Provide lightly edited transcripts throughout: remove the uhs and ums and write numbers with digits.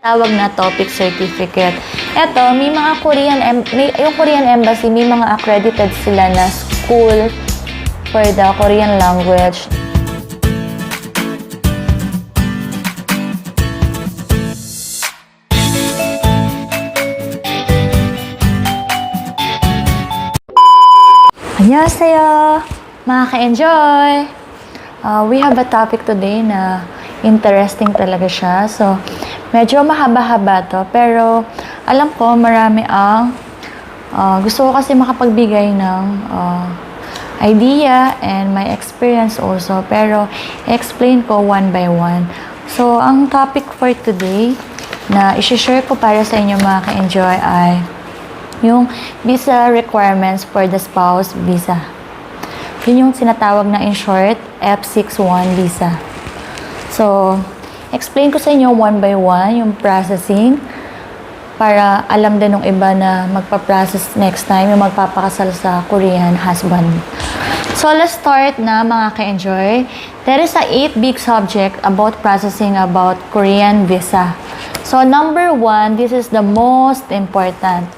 Tawag na topic certificate. Ito, may mga yung Korean Embassy, may mga accredited sila na school for the Korean language. Annyeonghaseyo, mga ka-enjoy! We have a topic today na interesting talaga siya. So, medyo mahaba-haba to, pero alam ko marami ang gusto ko kasi makapagbigay ng idea and my experience also, pero explain ko one by one. So, ang topic for today na i-share ko para sa inyo mga ka-enjoy ay yung visa requirements for the spouse visa. Yun yung sinatawag na in short, F61 visa. So, explain ko sa inyo one by one yung processing para alam din ng iba na magpa-process next time yung magpapakasal sa Korean husband. So, let's start na mga ka-enjoy. There is a 8 big subject about processing about Korean visa. So, number 1, this is the most important.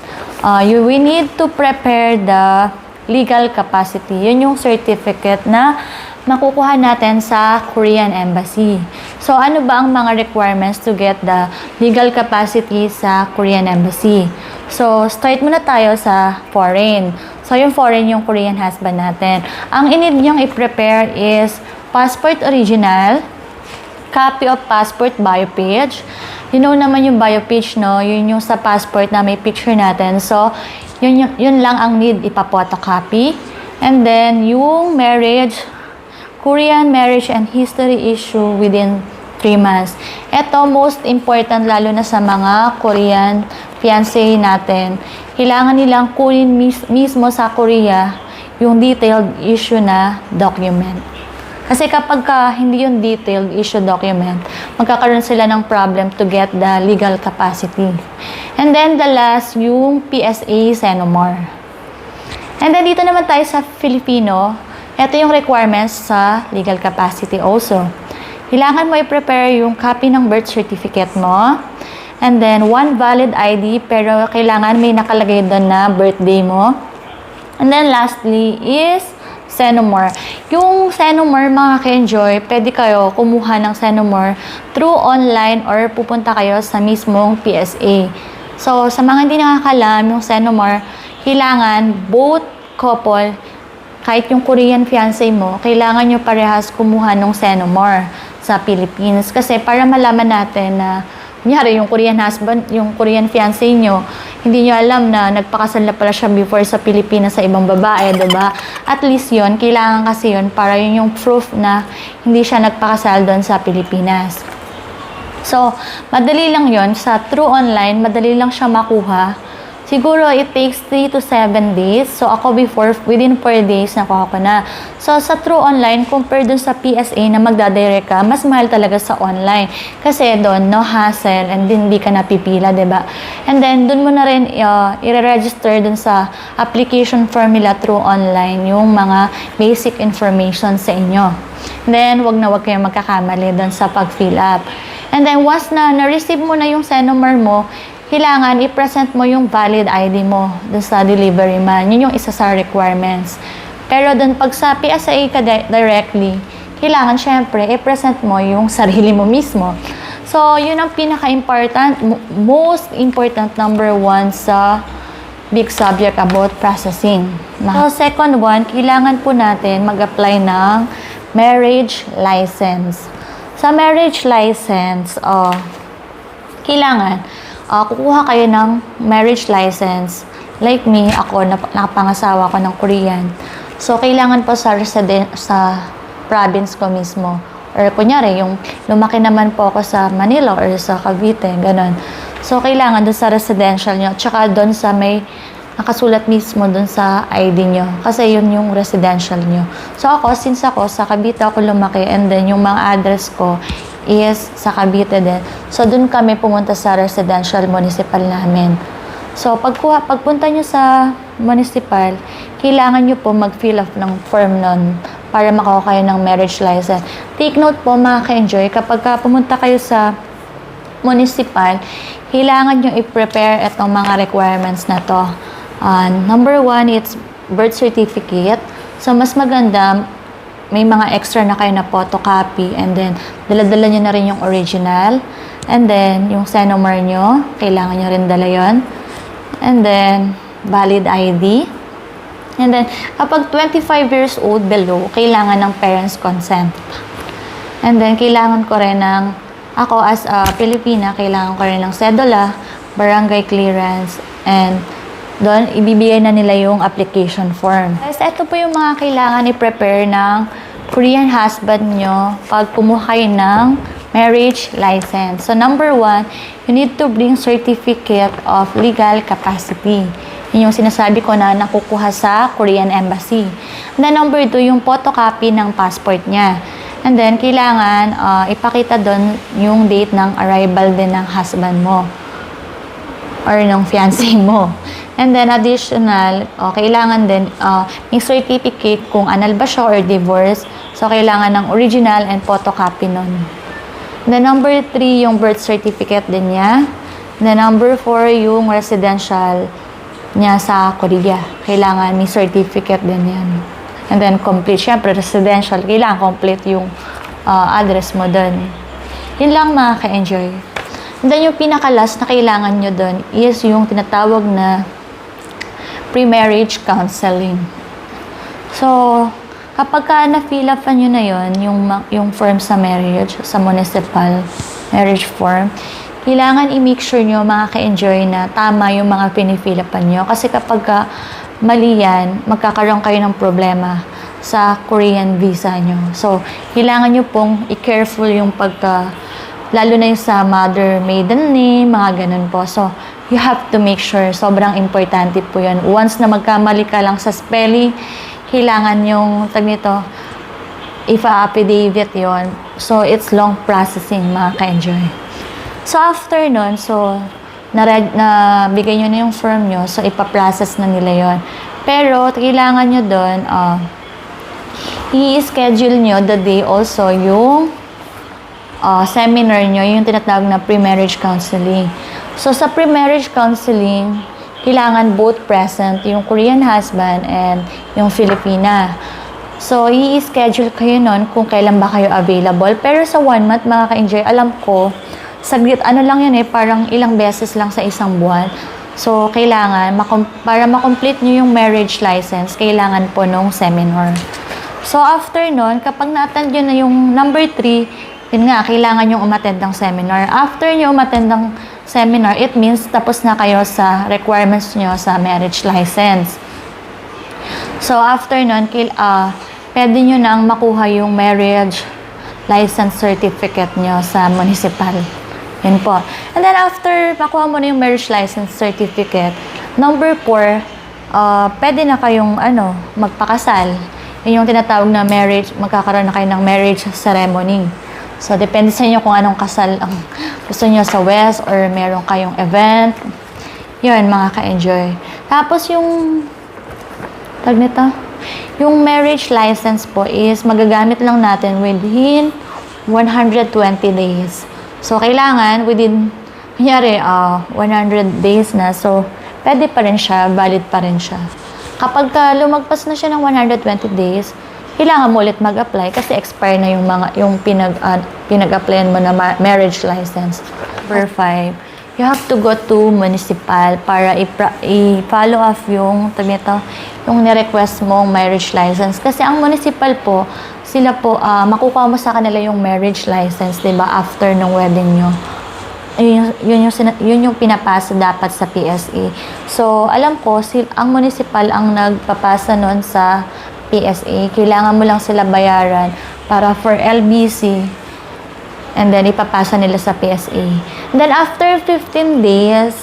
We need to prepare the legal capacity. Yun yung certificate na makukuha natin sa Korean Embassy. So, ano ba ang mga requirements to get the legal capacity sa Korean Embassy? So, start muna tayo sa foreign. So, yung foreign, yung Korean husband natin. Ang in-need niyong i-prepare is passport original, copy of passport bio page. You know naman yung bio page, no? Yun yung sa passport na may picture natin. So, yun lang ang need ipa-photocopy. And then, yung marriage, Korean marriage and history issue within 3 months. Ito, most important lalo na sa mga Korean fiancé natin. Kailangan nilang kunin mismo sa Korea yung detailed issue na document. Kasi kapag hindi yung detailed issue document, magkakaroon sila ng problem to get the legal capacity. And then the last, yung PSA Senomar. And then dito naman tayo sa Filipino, ito yung requirements sa legal capacity also. Kailangan mo i-prepare yung copy ng birth certificate mo. And then, one valid ID, pero kailangan may nakalagay doon na birthday mo. And then lastly is Senomar. Yung Senomar, mga ka-enjoy, pwede kayo kumuha ng Senomar through online or pupunta kayo sa mismong PSA. So, sa mga hindi nakakalam, yung Senomar, kailangan both couple, kahit yung Korean fiancé mo, kailangan nyo parehas kumuha ng Senomar sa Philippines. Kasi para malaman natin na, kunyari, yung Korean husband, yung Korean fiancé nyo, hindi nyo alam na nagpakasal na pala siya before sa Pilipinas sa ibang babae, diba? At least yun, kailangan kasi yun para yun yung proof na hindi siya nagpakasal doon sa Pilipinas. So, madali lang yun. Sa through online, madali lang siya makuha. Siguro, it takes 3 to 7 days. So, ako before, within 4 days, nakuha ko na. So, sa true online, compared dun sa PSA na magdadirect ka, mas mahal talaga sa online. Kasi doon, no hassle, and hindi ka napipila, diba? And then, dun mo na rin i-register dun sa application formula through online, yung mga basic information sa inyo. And then, wag na wag kayong magkakamali dun sa pag-fill up. And then, once na na-receive mo na yung Senomar mo, kailangan i-present mo yung valid ID mo dun sa delivery man. Yun yung isa sa requirements. Pero dun pag sa PSA ka directly, kailangan syempre i-present mo yung sarili mo mismo. So, yun ang pinaka-important, most important number 1 sa big subject about processing. So, second one, kailangan po natin mag-apply ng marriage license. Sa marriage license, kailangan kukuha kayo ng marriage license. Like me, ako, nakapangasawa ko ng Korean. So, kailangan po sa province ko mismo. Or kunyari, yung lumaki naman po ako sa Manila or sa Cavite, ganun. So, kailangan doon sa residential nyo. Tsaka doon sa may nakasulat mismo doon sa ID nyo. Kasi yun yung residential nyo. So, ako, since ako, sa Cavite ako lumaki, and then yung mga address ko is sa Cavite din. So, dun kami pumunta sa residential municipal namin. So, pagpunta nyo sa municipal, kailangan nyo po mag-fill up ng form nun para makuha kayo ng marriage license. Take note po mga ka-enjoy, kapag pumunta kayo sa municipal, kailangan nyo i-prepare itong mga requirements na to. Number 1, it's birth certificate. So, mas maganda, may mga extra na kayo na photocopy, and then, dala-dala nyo na rin yung original. And then, yung SENOMAR nyo, kailangan nyo rin dala yun. And then, valid ID. And then, kapag 25 years old below, kailangan ng parents' consent. And then, kailangan ko rin ng, ako as a Pilipina, kailangan ko rin ng cedula, barangay clearance, and doon, ibibigay na nila yung application form. Guys, ito po yung mga kailangan i-prepare ng Korean husband nyo pag kumuha kayo ng marriage license. So, number 1, you need to bring certificate of legal capacity. Yun yung sinasabi ko na nakukuha sa Korean Embassy. And then, number 2, yung photocopy ng passport niya. And then, kailangan ipakita doon yung date ng arrival din ng husband mo or ng fiancé mo. And then, additional, kailangan din may certificate kung annul ba siya or divorce. So, kailangan ng original and photocopy nun. And then, number 3, yung birth certificate din niya. And then, number 4, yung residential niya sa Korea. Kailangan may certificate din yan. And then, complete. Siyempre, residential. Kailangan complete yung address mo dun. Yun lang, mga ka-enjoy. And then, yung pinaka-last na kailangan nyo dun is yung tinatawag na pre-marriage counseling. So, kapag ka na-fill up nyo na yun, yung form sa marriage, sa municipal marriage form, kailangan i-make sure nyo, mga ka-enjoy, na tama yung mga pinifill up nyo. Kasi kapag ka mali yan, magkakaroon kayo ng problema sa Korean visa nyo. So, kailangan nyo pong i-careful yung lalo na yung sa mother maiden name, mga ganun po. So, you have to make sure, sobrang importante po yun. Once na magkamali ka lang sa spelling, kailangan yung, ipa-affidavit yon. So, it's long processing, mga ka-enjoy. So, after nun, nabigay nyo na yung form nyo, so, ipa-process na nila yon. Pero, kailangan nyo doon, i-schedule nyo the day also yung seminar nyo, yung tinatawag na pre-marriage counseling. So, sa pre-marriage counseling, kailangan both present, yung Korean husband and yung Filipina. So, i-schedule kayo nun kung kailan ba kayo available. Pero sa 1 month, mga ka-enjoy, alam ko, saglit, lang yan parang ilang beses lang sa isang buwan. So, kailangan, para makomplete nyo yung marriage license, kailangan po nung seminar. So, after nun, kapag na-attend nyo na yung number 3, yun nga, kailangan yung umattend ng seminar. After nyo umattend ng seminar, it means tapos na kayo sa requirements nyo sa marriage license. So, after nun, pwede nyo nang makuha yung marriage license certificate nyo sa municipal. Yun po. And then, after makuha mo na yung marriage license certificate, number 4, pwede na kayong magpakasal. Yun yung tinatawag na marriage, magkakaroon na kayo ng marriage ceremony. So, depende sa inyo kung anong kasal ang gusto nyo sa West or meron kayong event. Yun, mga ka-enjoy. Tapos, yung marriage license po is magagamit lang natin within 120 days. So, kailangan within, 100 days na. So, pwede pa rin siya, valid pa rin siya. Kapag lumagpas na siya ng 120 days, kailangan mo ulit mag-apply kasi expire na yung pinag-applyan mo na marriage license. Number 5, you have to go to municipal para i-follow up yung ni-request mong marriage license. Kasi ang municipal po, sila po, makukuha mo sa kanila yung marriage license, diba, after ng wedding nyo. Yun yung pinapasa dapat sa PSA. So, alam ko, ang municipal ang nagpapasa nun sa PSA. Kailangan mo lang sila bayaran para for LBC. And then, ipapasa nila sa PSA. And then, after 15 days,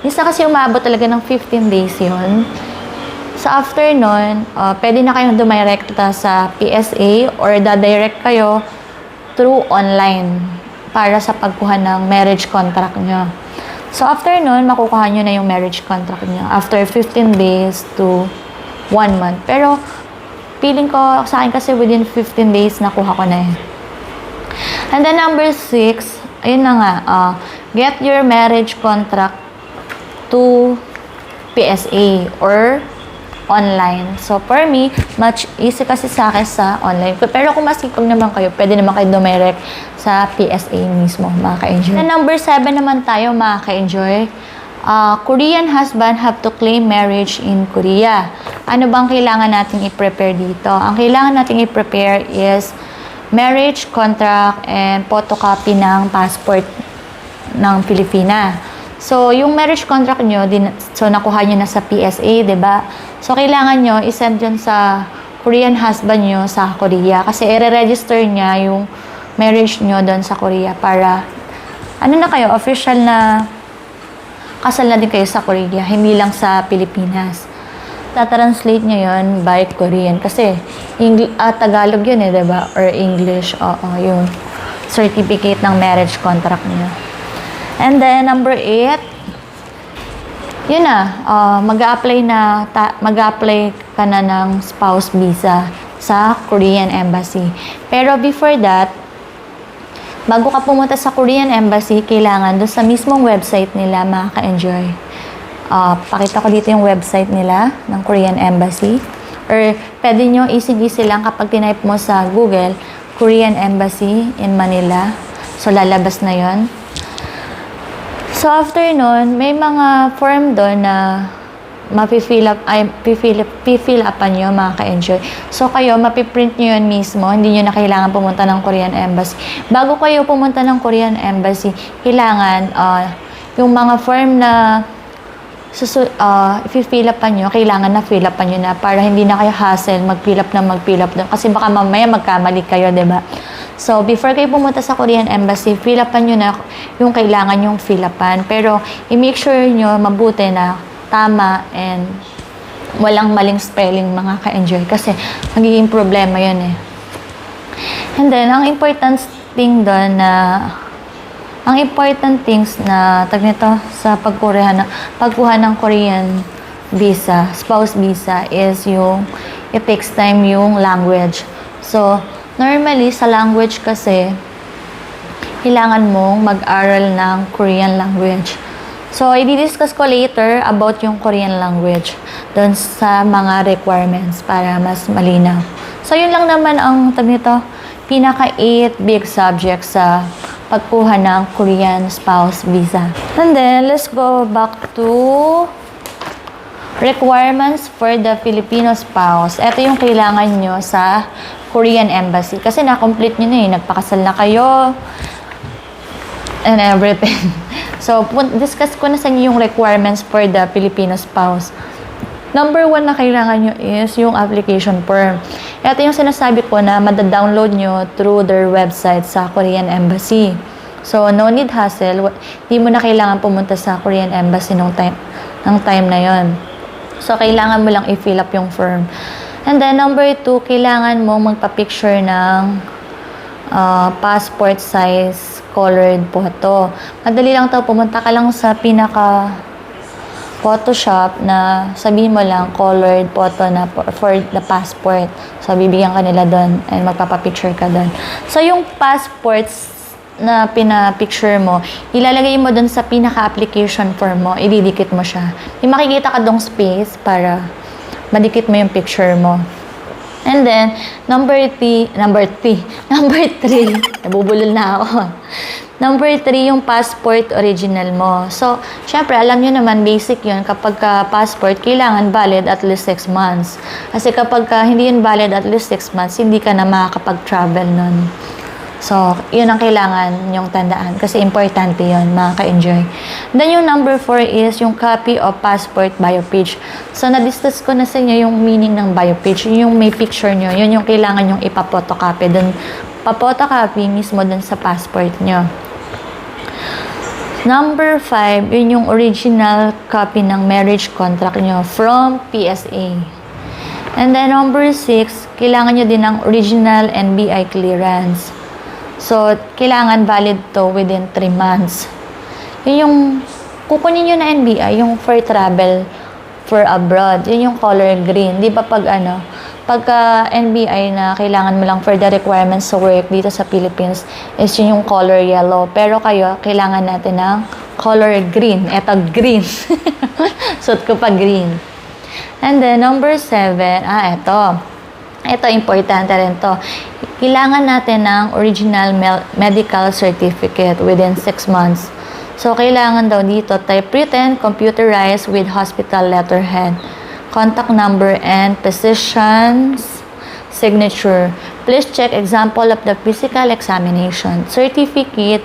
isa kasi umabot talaga ng 15 days yun. So, after nun, pwede na kayong dumirekta sa PSA or dadirect kayo through online para sa pagkuha ng marriage contract nyo. So, after nun, makukuha nyo na yung marriage contract nyo after 15 days to 1 month. Pero, feeling ko sa akin kasi within 15 days nakuha ko na eh. And then number 6, ayun na nga, get your marriage contract to PSA or online. So, for me, much easy kasi sa akin sa online. Pero kung masipag naman kayo, pwede naman kayo dumirect sa PSA mismo, mga ka-enjoy. Na number 7 naman tayo, mga ka-enjoy. Korean husband have to claim marriage in Korea. Ano bang kailangan natin i-prepare dito? Ang kailangan natin i-prepare is marriage contract and photocopy ng passport ng Pilipinas. So, yung marriage contract nyo, so nakuha nyo na sa PSA, diba? So, kailangan nyo isend yun sa Korean husband nyo sa Korea. Kasi i-register niya yung marriage nyo doon sa Korea para, ano na kayo, official na kasal na din kayo sa Korea, hindi lang sa Pilipinas. Ta-translate nyo yun by Korean. Kasi, Tagalog yun diba? Or English, yung certificate ng marriage contract nyo. And then, number 8, yun na, mag-apply ka na ng spouse visa sa Korean Embassy. Pero before that, bago ka pumunta sa Korean Embassy, kailangan doon sa mismong website nila, mga ka-enjoy. Pakita ko dito yung website nila ng Korean Embassy. Or pwede nyo easy lang kapag tinype mo sa Google, Korean Embassy in Manila. So, lalabas na yon. So, after nun, may mga form doon na mapifill upan nyo, mga ka-enjoy. So, kayo, mapiprint nyo yun mismo. Hindi nyo na kailangan pumunta ng Korean Embassy. Bago kayo pumunta ng Korean Embassy, kailangan yung mga form na i-fill upan nyo, kailangan na fill upan nyo na para hindi na kayo hassle, mag-fill up doon. Kasi baka mamaya magkamali kayo, diba? So, before kayo pumunta sa Korean Embassy, fill upan nyo na yung kailangan yung fill upan. Pero, i-make sure nyo mabuti na tama and walang maling spelling, mga ka-enjoy. Kasi, magiging problema yun eh. And then, ang important things na tag nito sa pagkuha ng Korean visa, spouse visa, is yung it takes time yung language. So, normally, sa language kasi, kailangan mong mag-aral ng Korean language. So, i-discuss ko later about yung Korean language doon sa mga requirements para mas malinaw. So, yun lang naman ang pinaka-8 big subjects sa pagkuha ng Korean spouse visa. And then, let's go back to requirements for the Filipino spouse. Ito yung kailangan nyo sa Korean Embassy. Kasi na-complete nyo na nagpakasal na kayo and everything. So, discuss ko na sa inyo yung requirements for the Filipino spouse. Number 1 na kailangan nyo is yung application form. Ito yung sinasabi ko na madadownload nyo through their website sa Korean Embassy. So, no need hassle. Hindi mo na kailangan pumunta sa Korean Embassy ng time na yon. So, kailangan mo lang i-fill up yung form. And then, number 2, kailangan mo magpa-picture ng passport size colored photo. Madali lang to, pumunta ka lang sa Photoshop na sabihin mo lang colored photo na for the passport. So, bibigyan ka nila doon and magpapapicture ka doon. So, yung passports na pinapicture mo, ilalagay mo doon sa pinaka-application form mo, ididikit mo siya. May makikita ka dong space para madikit mo yung picture mo. And then, number 3, nabubulol na ako. Number 3, yung passport original mo. So, syempre, alam nyo naman, basic yun. Kapag passport, kailangan valid at least 6 months. Kasi kapag hindi yun valid at least 6 months, hindi ka na makakapag-travel nun. So, yun ang kailangan yung tandaan. Kasi importante yun, mga ka-enjoy. Then, yung number 4 is yung copy of passport bio page. So, na-discuss ko na sa inyo yung meaning ng bio page. Yung may picture nyo, yun yung kailangan yung ipapotocopy. Then, papotocopy mismo dun sa passport nyo. Number 5, yun yung original copy ng marriage contract nyo from PSA. And then, number 6, kailangan nyo din ng original NBI clearance. So, kailangan valid to within 3 months. Yun yung, kukunin nyo na NBI, yung for travel for abroad. Yun yung color green. Di ba pag Pagka NBI na kailangan mo lang for the requirements sa work dito sa Philippines is yun yung color yellow. Pero kayo, kailangan natin ng color green. Eto, green. Suot ko pa green. And then, number 7, eto. Ito, importante rin to. Kailangan natin ng original medical certificate within 6 months. So, kailangan daw dito, typewritten, computerized with hospital letterhead, contact number, and physician's signature. Please check example of the physical examination, certificate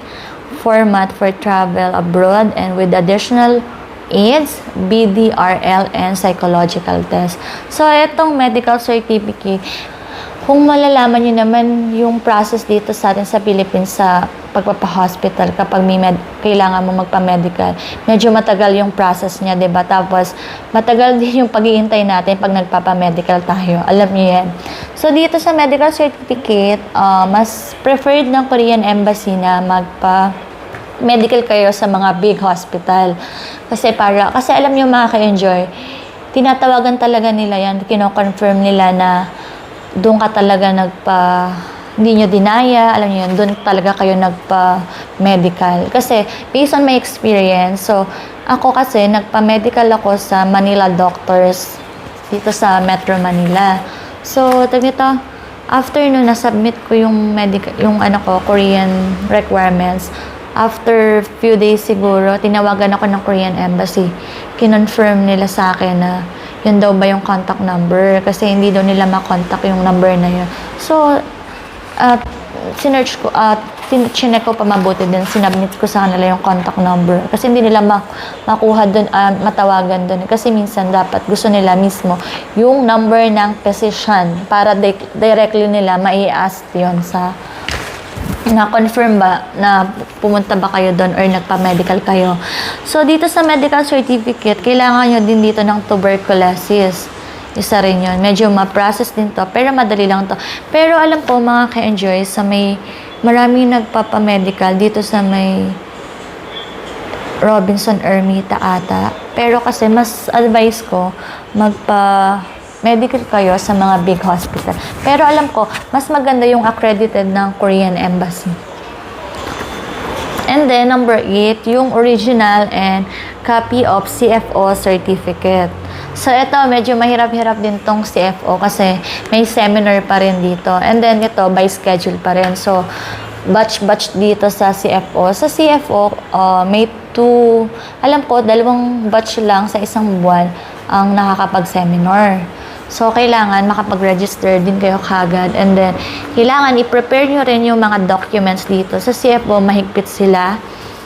format for travel abroad, and with additional AIDS, BDRL, and psychological test. So, itong medical certificate, kung malalaman nyo naman yung process dito sa atin sa Philippines sa pagpapa-hospital kapag may kailangan mo magpa-medical, medyo matagal yung process niya, diba? Tapos, matagal din yung pag-iintay natin pag nagpapa-medical tayo. Alam niyo yan. So, dito sa medical certificate, mas preferred ng Korean Embassy na medical kayo sa mga big hospital. Kasi alam niyo mga ka-enjoy, tinatawagan talaga nila yan, kino-confirm nila na doon ka talaga hindi nyo dinaya, alam niyo yun, doon talaga kayo nagpa-medical. Kasi, based on my experience, so, ako kasi, nagpa-medical ako sa Manila Doctors, dito sa Metro Manila. So, after nun, nasubmit ko yung Korean requirements. After few days siguro, tinawagan ako ng Korean Embassy. Kinonfirm nila sa akin na yun daw ba yung contact number kasi hindi daw nila makontak yung number na yun. So, sinearch ko, chinek ko pa mabuti din, sinabmit ko sa kanila yung contact number kasi hindi nila makuha dun, matawagan dun kasi minsan dapat gusto nila mismo yung number ng physician para directly nila mai-ask yun sa na-confirm ba na pumunta ba kayo doon or nagpa-medical kayo. So, dito sa medical certificate, kailangan nyo din dito ng tuberculosis. Isa rin yun. Medyo ma-process din to, pero madali lang to. Pero alam ko, mga ka-enjoy, maraming nagpapa-medical dito sa may Robinson Ermita ata. Pero kasi, mas advice ko, medical kayo sa mga big hospital. Pero alam ko, mas maganda yung accredited ng Korean Embassy. And then, number 8, yung original and copy of CFO certificate. So, ito, medyo mahirap-hirap din tong CFO kasi may seminar pa rin dito. And then, ito, by schedule pa rin. So, batch dito sa CFO. Sa CFO, may 2, alam ko, 2 batch lang sa isang buwan ang nakakapag-seminar. So, kailangan makapag-register din kayo kagad. And then, kailangan i-prepare nyo rin yung mga documents dito. Sa CFO, mahigpit sila.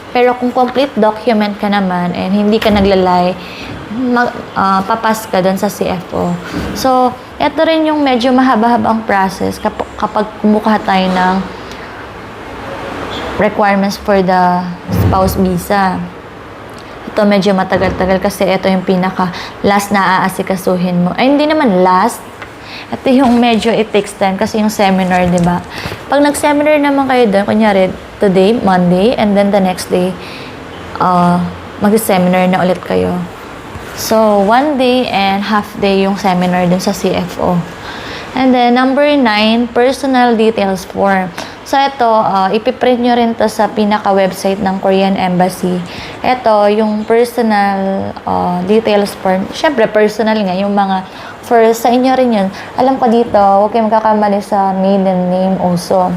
Pero kung complete document ka naman and hindi ka naglalay, papas ka dun sa CFO. So, ito rin yung medyo mahaba-habang process kapag kumukuha tayo ng requirements for the spouse visa. Ito medyo matagal-tagal kasi ito yung pinaka-last na aasikasuhin mo. Ay, hindi naman last. Ito yung medyo it takes time kasi yung seminar, di ba? Pag nag-seminar naman kayo doon, kunyari, today, Monday, and then the next day, mag-seminar na ulit kayo. So, 1 day and half day yung seminar dun sa CFO. And then, number 9, personal details form. So, ito, ipiprint nyo rin to sa pinaka-website ng Korean Embassy. Ito, yung personal details form. Siyempre, personal nga, yung mga, sa inyo rin yun. Alam ko dito, huwag kayong magkakamali sa maiden name also.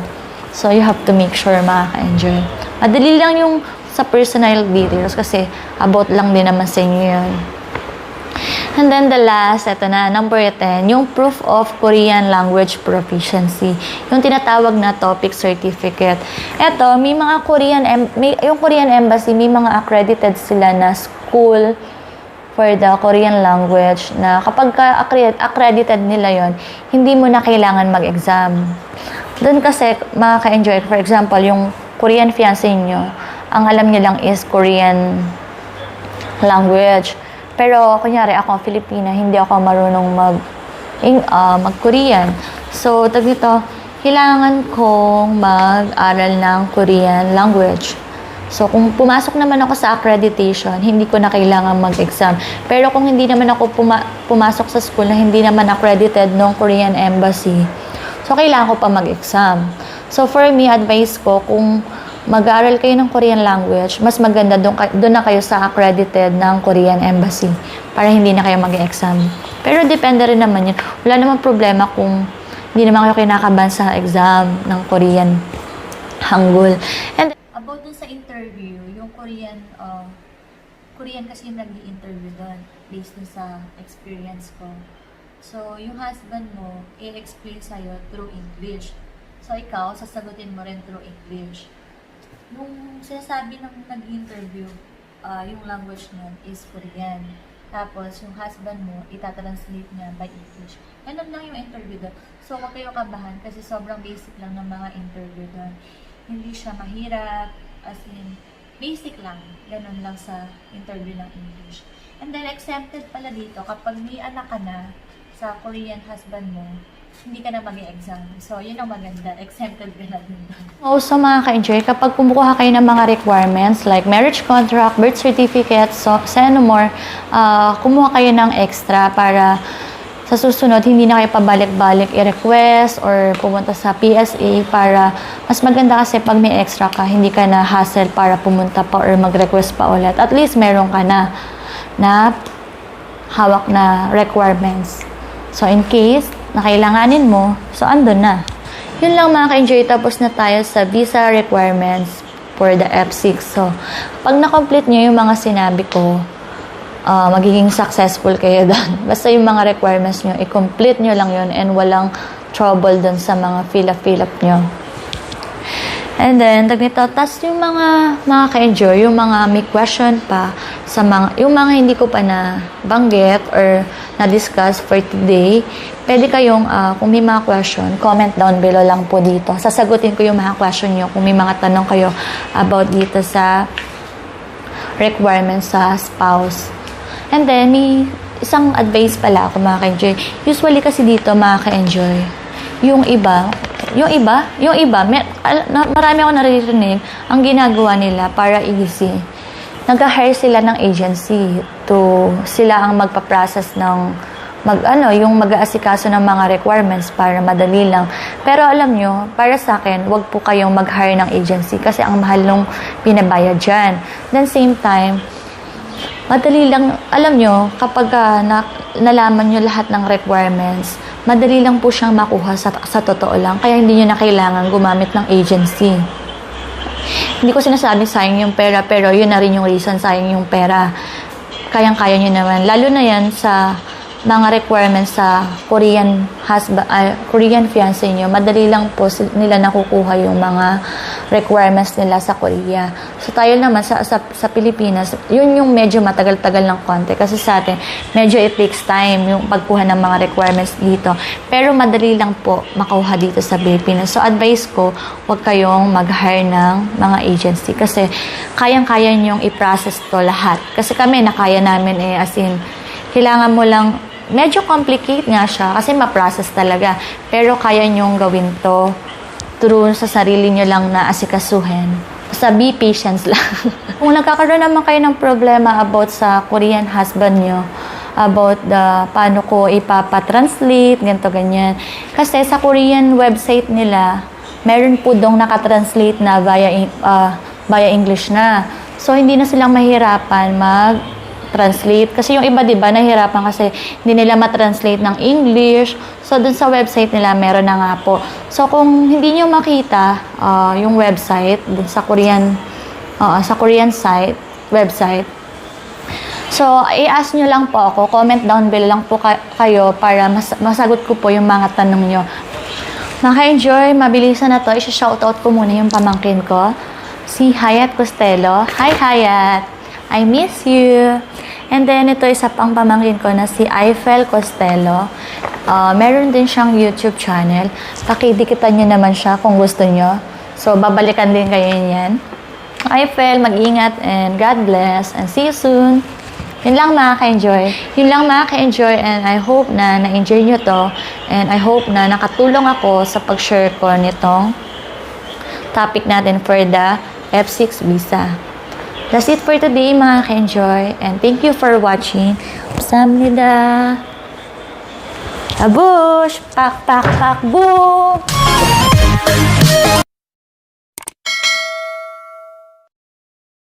So, you have to make sure makaka-enjoy. Madali lang yung sa personal details kasi about lang din naman sa inyo yun. And then the last, ito na, number 10, yung proof of Korean language proficiency. Yung tinatawag na TOEIC certificate. Ito, may mga yung Korean Embassy, may mga accredited sila na school for the Korean language na kapag accredited nila yon, hindi mo na kailangan mag-exam. Doon kasi, makaka-enjoy. For example, yung Korean fiancé nyo, ang alam niya lang is Korean language. Pero, kunyari, ako, Filipina, hindi ako marunong mag-Korean. So, kailangan kong mag-aral ng Korean language. So, kung pumasok naman ako sa accreditation, hindi ko na kailangan mag-exam. Pero kung hindi naman ako pumasok sa school na hindi naman accredited ng Korean Embassy, so, kailangan ko pa mag-exam. So, for me, advice ko, kung mag-aaral kayo ng Korean language, mas maganda doon na kayo sa accredited ng Korean Embassy para hindi na kayo mag-exam. Pero depende rin naman yun. Wala namang problema kung hindi naman kayo kinakabahan sa exam ng Korean Hangul. And about dun sa interview, yung Korean kasi yung nag-i-interview doon based dun sa experience ko. So, yung husband mo, i-explain sa'yo through English. So, ikaw, sasagutin mo rin through English. Yung sinasabi ng nag-interview, yung language nun is Korean. Tapos, yung husband mo, itatranslate niya by English. Ganun lang yung interview doon. So, huwag kayo kabahan kasi sobrang basic lang ng mga interview doon. Hindi siya mahirap, as in, basic lang. Ganun lang sa interview ng English. And then, exempted pala dito, kapag may anak ka na sa Korean husband mo, hindi ka na mag-exam. So, yun ang maganda. Exempted ka na din doon. Also, mga ka-enjoy, kapag kumukuha kayo ng mga requirements like marriage contract, birth certificate, so, more, kumuha kayo ng extra para sa susunod, hindi na kayo pabalik-balik i-request or pumunta sa PSA para mas maganda kasi pag may extra ka, hindi ka na hassle para pumunta pa or mag-request pa ulit. At least meron ka na hawak na requirements. So, in case na kailanganin mo, so andun na. Yun lang mga ka-enjoy, tapos na tayo sa visa requirements for the F6. So, pag na-complete nyo yung mga sinabi ko, magiging successful kayo doon. Basta yung mga requirements nyo, i-complete nyo lang yun and walang trouble doon sa mga fill up nyo. And then, tas yung mga ka-enjoy, yung mga may question pa, yung mga hindi ko pa na banggit or na-discuss for today, pwede kayong, kung may mga question, comment down below lang po dito. Sasagutin ko yung mga question nyo kung may mga tanong kayo about dito sa requirements sa spouse. And then, may isang advice pala ako mga ka-enjoy. Usually kasi dito mga ka-enjoy, yung iba, marami ako naririnig, ang ginagawa nila para easy. Nag-hire sila ng agency to sila ang magpa-process ng yung mag-aasikaso ng mga requirements para madali lang. Pero alam nyo, para sa akin, wag po kayong mag-hire ng agency kasi ang mahal nung pinabayad dyan. Then same time, madali lang, alam nyo, kapag nalaman nyo lahat ng requirements, madali lang po siyang makuha sa totoo lang. Kaya hindi nyo na kailangan gumamit ng agency. Hindi ko sinasabing sayang yung pera, pero yun na rin yung reason sayang yung pera. Kayang-kaya nyo naman. Lalo na yan sa mga requirements sa Korean fiancé nyo, madali lang po nila nakukuha yung mga requirements nila sa Korea. So, tayo naman sa Pilipinas, yun yung medyo matagal-tagal ng konti. Kasi sa atin, medyo it takes time yung pagkuha ng mga requirements dito. Pero madali lang po makuha dito sa Pilipinas. So, advice ko, huwag kayong mag-hire ng mga agency. Kasi kayang-kaya nyong i-process to lahat. Kasi kami, nakaya namin as in, kailangan mo lang, medyo complicate nga siya kasi ma-process talaga. Pero kaya nyong gawin to through sa sarili nyo lang na asikasuhin. Basta be patient lang. Kung nagkakaroon naman kayo ng problema about sa Korean husband nyo, about paano ko ipapatranslate, ganito, ganyan. Kasi sa Korean website nila, meron po dong nakatranslate na via English na. So, hindi na silang mahirapan translate. Kasi yung iba, diba, nahihirapan kasi hindi nila matranslate ng English. So, dun sa website nila, meron na nga po. So, kung hindi nyo makita yung website, dun sa Korean website, so, i-ask nyo lang po ako, comment down below lang po kayo para masagot ko po yung mga tanong nyo. Maka-enjoy, mabilisan na to. I-shoutout ko muna yung pamangkin ko, si Hayat Costello. Hi, Hayat! I miss you. And then, ito isa pang pamangkin ko na si Eiffel Costello. Meron din siyang YouTube channel. Pakidikitan nyo naman siya kung gusto nyo. So, babalikan din kayo yan. Eiffel, mag-ingat and God bless. And see you soon. Yun lang mga ka-enjoy. And I hope na na-enjoy nyo to. And I hope na nakatulong ako sa pag-share ko nitong topic natin for the F6 visa. That's it for today mga ka-enjoy, and thank you for watching. 감사합니다. Abush! Pak, pak, pak, boom!